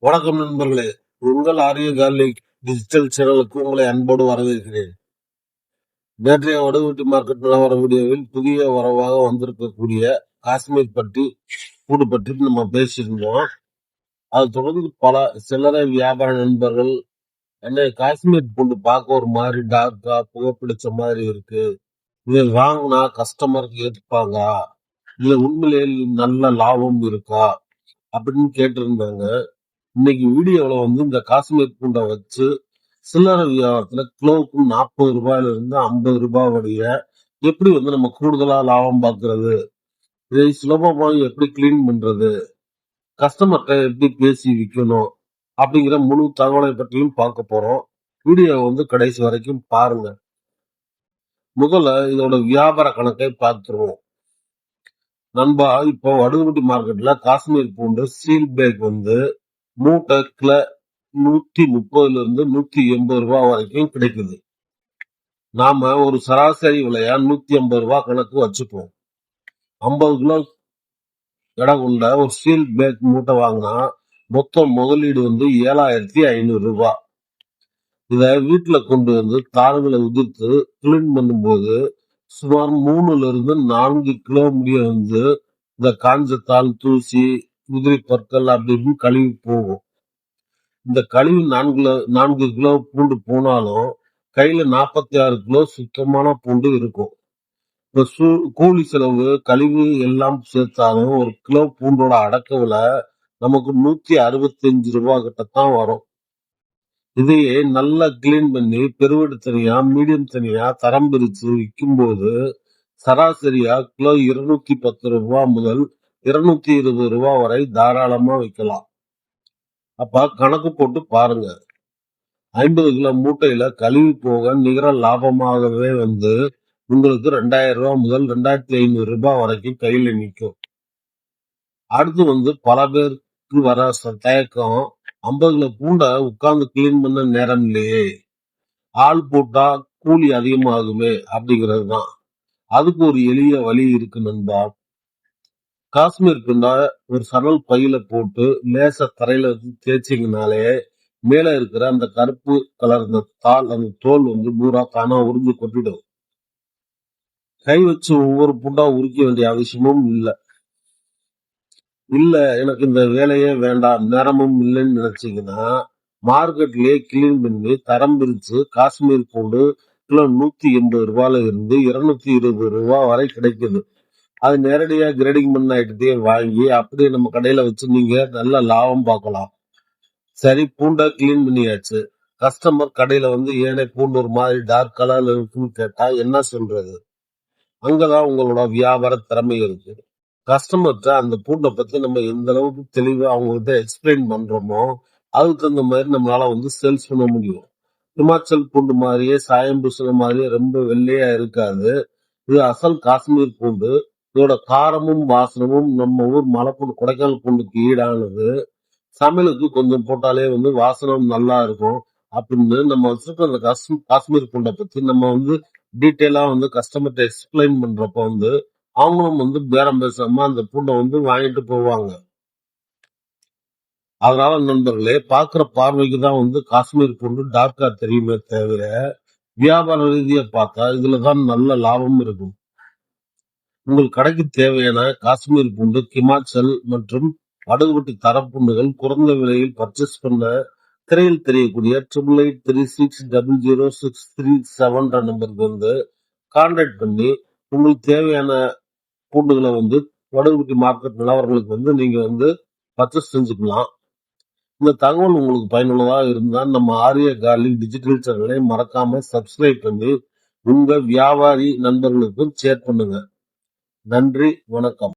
வணக்கம் நண்பர்களே, உங்கள் ஆரிய கார்லிக் டிஜிட்டல் சேனலுக்கு உங்களை அன்போடு வரவேற்கிறேன். நேற்றைய வடுவட்டி மார்க்கெட் நிலவர வீடியோவில் புதிய வரவாக வந்திருக்கக்கூடிய காஷ்மீர் பூண்டு பற்றி நம்ம பேசியிருந்தோம். அதை தொடர்ந்து பல சில்லறை வியாபார நண்பர்கள் என்ன காஷ்மீர் பூண்டு பார்க்க ஒரு மாதிரி டார்க்கா புகைப்பிடிச்ச மாதிரி இருக்கு, இதை வாங்கினா கஸ்டமருக்கு ஏற்றுப்பாங்க, இதுல உண்மையிலேயே நல்ல லாபம் இருக்கா அப்படின்னு கேட்டிருந்தாங்க. இன்னைக்கு வீடியோவில் வந்து இந்த காஷ்மீர் பூண்டை வச்சு சில்லறை வியாபாரத்துல கிலோவுக்கு 40 ரூபாயில இருந்து 50 ரூபாய் வரைய எப்படி வந்து நம்ம கூடுதலா லாபம் பார்க்கறது, இதை சுலபமாக எப்படி கிளீன் பண்றது, கஸ்டமர்கிட்ட எப்படி பேசி விற்கணும் அப்படிங்கிற முழு தகவலை பற்றியும் பார்க்க போறோம். வீடியோ வந்து கடைசி வரைக்கும் பாருங்க. முதல்ல இதோட வியாபார கணக்கை பார்த்துருவோம். நண்பா, இப்போ வடுகுடி மார்க்கெட்ல காஷ்மீர் பூண்டு சீல் பேக் வந்து மூட்டை கிலோ 130 இருந்து 180 ரூபாய் வரைக்கும் கிடைக்குது. நாம ஒரு சராசரி விலையா 150 ரூபாய் கணக்கு வச்சுப்போம். 50 கிலோ எடை கொண்ட ஒரு ஸ்டீல் பேக் மூட்டை வாங்கினா மொத்த முதலீடு வந்து 7500 ரூபாய். இத வீட்டுல கொண்டு வந்து தாள்களை உதிர்த்து கிளீன் பண்ணும்போது சுமார் 3 இருந்து 4 கிலோ முடிய வந்து இந்த காஞ்ச தாள், தூசி, உதிரி பற்கள் அப்படின்னு கழுவி போகும். இந்த கழிவு 4 கிலோ பூண்டு போனாலும் கையில 46 கிலோ சுத்தமான பூண்டு இருக்கும். இப்ப கூலி செலவு, கழிவு எல்லாம் சேர்த்தாலும் ஒரு கிலோ பூண்டோட அடக்க விலை நமக்கு 165 ரூபாய் கிட்டத்தான் வரும். இதையே நல்லா கிளீன் பண்ணி பெருவெடு தனியா, மீடியம் தனியா தரம் பிரிச்சு விற்கும் போது சராசரியா கிலோ 210 ரூபாய் முதல் 220 ரூபாய் வரை தாராளமா விற்கலாம். அப்ப கணக்கு போட்டு பாருங்க. 50 கிலோ மூட்டையில கழுவி போக நிகர லாபமாகவே வந்து உங்களுக்கு 2000 ரூபாய் முதல் 2500 ரூபாய் வரைக்கும் கையில நிற்கும். அடுத்து வந்து பல பேருக்கு வர தயக்கம், 50 கிலோ பூண்டை உட்கார்ந்து கிளீன் பண்ண நேரம் இல்லையே, ஆள் போட்டா கூலி அதிகமாகுமே அப்படிங்கிறது தான். அதுக்கு ஒரு எளிய வழி இருக்கு நண்பா. காஷ்மீர் பூண்டை ஒரு சணல் பையில போட்டு லேசா தரையில வச்சு தேய்ச்சிங்கனாலே மேல இருக்கிற அந்த கருப்பு கலர் அந்த தோல் வந்து பூரா தானா உறிஞ்சு கொட்டிடும். கை வச்சு ஒவ்வொரு பூண்டா உரிக்க வேண்டிய அவசியமும் இல்ல எனக்கு இந்த வேலையே வேண்டாம், நேரமும் இல்லைன்னு நினைச்சீங்கன்னா மார்க்கெட்லயே கிளீன் பண்ணி தரம் பிரிச்சு காஷ்மீர் பூண்டு கிலோ 180 ரூபாயில இருந்து 220 ரூபாய் வரை கிடைக்குது. அது நேரடியா கிரேடிங் பண்ண ஐட்டத்தையே வாங்கி அப்படியே நம்ம கடையில வச்சு நீங்க நல்ல லாபம் பார்க்கலாம். சரி, பூண்டா கிளீன் பண்ணியாச்சு. கஸ்டமர் கடையில வந்து ஏனே பூண்டு ஒரு மாதிரி டார்க் கலர்ல இருக்குன்னு கேட்டா என்ன சொல்றது? அங்கதான் உங்களோட வியாபார திறமை இருக்கு. கஸ்டமர்கிட்ட அந்த பூண்டை பத்தி நம்ம எந்த அளவுக்கு தெளிவா அவங்ககிட்ட எக்ஸ்பிளைன் பண்றோமோ அதுக்கு தகுந்த மாதிரி நம்மளால வந்து சேல்ஸ் பண்ண முடியும். ஹிமாச்சல் பூண்டு மாதிரியே சாயம் பூசின மாதிரியே ரொம்ப வெள்ளையா இருக்காது. இது அசல் காஷ்மீர் பூண்டு. இதோட காரமும் வாசனமும் நம்ம ஊர் மலைப்பூண்டு, கொடைக்கானல் பூண்டுக்கு ஈடானது. சமையலுக்கு கொஞ்சம் போட்டாலே வந்து வாசனம் நல்லா இருக்கும் அப்படின்னு நம்ம வச்சிருக்க அந்த காஷ்மீர் பூண்டை பத்தி நம்ம வந்து டீட்டெயிலா வந்து கஸ்டமர்கிட்ட எக்ஸ்பிளைன் பண்றப்ப வந்து அவங்களும் வந்து பேரம் பேசாம அந்த பூண்டை வந்து வாங்கிட்டு போவாங்க. அதனால நண்பர்களே, பாக்குற பார்வைக்கு தான் வந்து காஷ்மீர் பூண்டு டார்க்கா தெரியுமே தவிர வியாபார ரீதியா பார்த்தா இதுலதான் நல்ல லாபம் இருக்கும். உங்கள் கடைக்கு தேவையான காஷ்மீர் பூண்டு, ஹிமாச்சல் மற்றும் வடுகுபட்டி தரப்புண்டுகள் குறைந்த விலையில் பர்ச்சேஸ் பண்ண திரையில் தெரியக்கூடிய 8836000637 நம்பருக்கு வந்து கான்டாக்ட் பண்ணி உங்களுக்கு தேவையான பூண்டுகளை வந்து வடுகுபட்டி மார்க்கெட் நிலவரங்களுக்கு வந்து நீங்க வந்து பர்ச்சேஸ் செஞ்சுக்கலாம். இந்த தகவல் உங்களுக்கு பயனுள்ளதாக இருந்தால் நம்ம ஆரிய கார்லிக் டிஜிட்டல் சேனலை மறக்காம சப்ஸ்கிரைப் பண்ணி உங்க வியாபாரி நண்பர்களுக்கும் ஷேர் பண்ணுங்க. நன்றி, வணக்கம்.